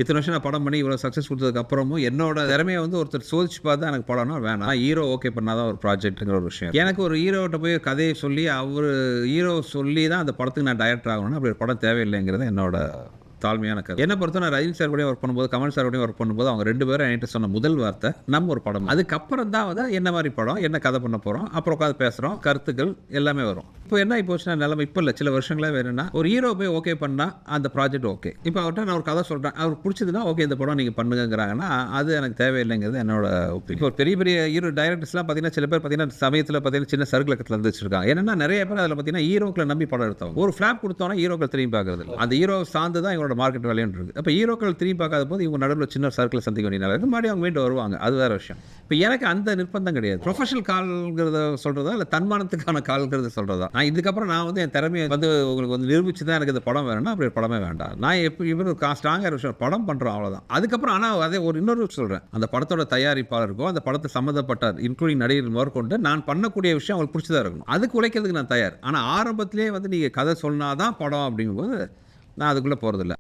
இத்தனை வருஷம் நான் படம் பண்ணி இவ்வளோ சக்ஸஸ் கொடுத்ததுக்கு அப்புறமும் என்னோட திறமையை வந்து ஒருத்தர் சோதிச்சு பார்த்து எனக்கு படம்னா வேணாம். ஹீரோ ஓகே பண்ணாதான் ஒரு ப்ராஜெக்ட்டுங்கிற ஒரு விஷயம். எனக்கு ஒரு ஹீரோட்ட போய் கதையை சொல்லி அவர் ஹீரோ சொல்லி தான் அந்த படத்துக்கு நான் டைரக்டர் ஆகணும்னா அப்படி ஒரு படம் தேவையில்லைங்கிறது என்னோட தாழ்மையான கருத்து. என்ன பொறுத்த நான் ரஜினி சார் கூட ஒர்க் பண்ணும்போது, கமல் சார் கூட ஒர்க் பண்ணும்போது அவங்க 2 பேரும் என்கிட்ட சொன்ன முதல் வார்த்தை நம்ம ஒரு படம். அதுக்கப்புறம் தான் வந்து என்ன மாதிரி படம், என்ன கதை பண்ண போகிறோம், அப்புறம் உட்காந்து பேசுகிறோம், கருத்துக்கள் எல்லாமே வரும். இப்போ என்ன போச்சுன்னா நிலைமை இப்போ இல்லை, சில வருஷங்களே வேணும்னா ஒரு ஹீரோ போய் ஓகே பண்ணால் அந்த ப்ராஜெக்ட் ஓகே. இப்போ அவர்கிட்ட நான் ஒரு கதை சொல்கிறேன், அவருக்கு பிடிச்சதுன்னா ஓகே இந்த படம் நீங்கள் பண்ணுங்கிறாங்கன்னா அது எனக்கு தேவையில்லைங்கிறது என்னோட ஒப்பீனியன். இப்போ பெரிய பெரிய ஹீரோ டைரக்டர்ஸ்லாம் பார்த்தீங்கன்னா சில பேர் பார்த்தீங்கன்னா சமயத்தில் பார்த்தீங்கன்னா சின்ன சர்க்கிள் வந்து வச்சிருக்காங்க. ஏன்னா நிறைய பேர் அதில் பார்த்தீங்கன்னா ஹீரோக்களை நம்பி படம் எடுத்தவங்க ஒரு ஃபிளாப் கொடுத்தோன்னா ஹீரோக்கள் திரும்பி பார்க்கறது இல்லை. அந்த ஹீரோ சார்ந்து தான் இவங்களோட மார்க்கெட் வேலைன்னு இருக்கு. அப்போ ஹீரோக்கள் திரும்பி பார்க்காத போது இவங்க நடுவில் சின்ன சர்க்கிள் சந்திக்க வேண்டிய இருக்கு. மறுபடியும் அவங்க மீண்டும் வருவாங்க, அது வேற விஷயம். இப்போ எனக்கு அந்த நிர்பந்தம் கிடையாது. ப்ரொஃபஷனல் கால்ங்கிறத சொல்றதா இல்லை தன்மானத்துக்கான கால்ங்கிறத சொல்றதா. நான் இதுக்கப்புறம் நான் வந்து என் திறமையை வந்து உங்களுக்கு வந்து நிரூபிச்சு தான் எனக்கு இந்த படம் வேணும்னா அப்படி படமே வேண்டாம். நான் எப்படி இவர் ஸ்ட்ராங்காக விஷயம் படம் பண்ணுறோம் அவ்வளோதான். அதுக்கப்புறம் ஆனால் அதே ஒரு இன்னொரு சொல்கிறேன், அந்த படத்தோட தயாரிப்பாளருக்கோ அந்த படத்தை சம்மந்தப்பட்ட இன்க்ளூடிங் நடிகர் முதற்கொண்டு நான் பண்ணக்கூடிய விஷயம் அவங்களுக்கு பிடிச்சதா இருக்கணும். அதுக்கு உழைக்கிறதுக்கு நான் தயார். ஆனால் ஆரம்பத்திலே வந்து நீங்கள் கதை சொன்னாதான் படம் அப்படிங்கும்போது நான் அதுக்குள்ளே போகிறதில்ல.